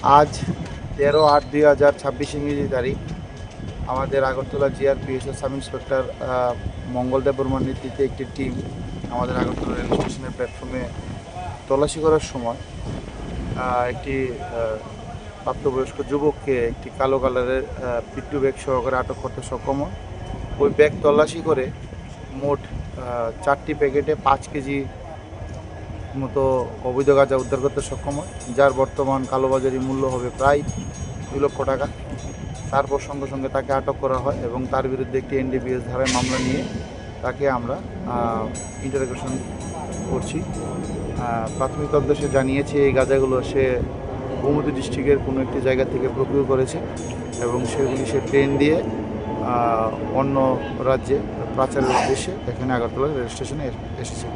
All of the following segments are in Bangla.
আজ 13/8/2026 ইংরেজি তারিখ আমাদের আগরতলা জিআরপিএসের সাব ইন্সপেক্টর মঙ্গলদেব বর্মার নেতৃত্বে একটি টিম আমাদের আগরতলা রেল স্টেশনের প্ল্যাটফর্মে তল্লাশি করার সময় একটি প্রাপ্তবয়স্ক যুবককে একটি কালো কালারের পিট্টু ব্যাগ সহকারে আটক করতে সক্ষম হয়। ওই ব্যাগ তল্লাশি করে মোট 4টি প্যাকেটে 5 কেজি মতো অবৈধ গাঁজা উদ্ধার করতে সক্ষম হয়, যার বর্তমান কালোবাজারি মূল্য হবে প্রায় 2 লক্ষ টাকা। তারপর সঙ্গে সঙ্গে তাকে আটক করা হয় এবং তার বিরুদ্ধে একটি NDPS ধারায় মামলা নিয়ে তাকে আমরা ইন্টারোগেশন করছি। প্রাথমিক তদন্তে জানিয়েছে এই গাঁজাগুলো সে গোমতী ডিস্ট্রিক্টের কোনো একটি জায়গা থেকে প্রকিউর করেছে এবং সেগুলি সে ট্রেন দিয়ে অন্য রাজ্যে পাচারের উদ্দেশ্যে এখানে আগরতলা রেল স্টেশনে এসেছে।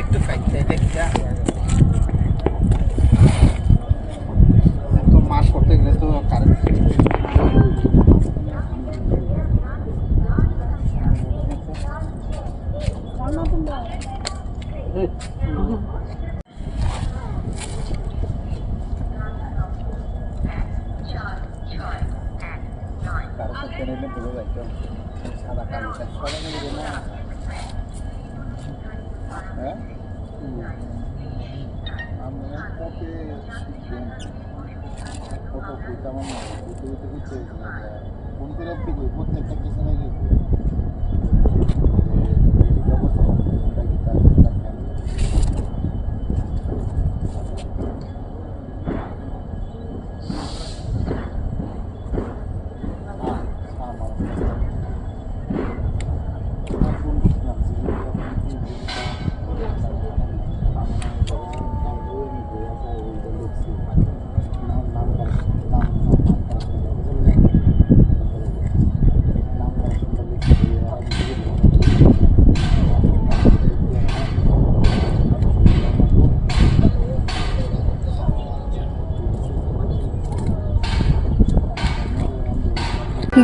একটু খাইতে তো মাছ করতে গেলে তো কারেন্ট সাদা কালো হ্যাঁ আমি কত আমার কোন থেকে প্রত্যেকটা পিছনে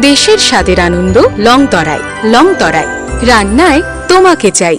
দেশের স্বাদের আনন্দ লংতরায় রান্নায় তোমাকে চাই।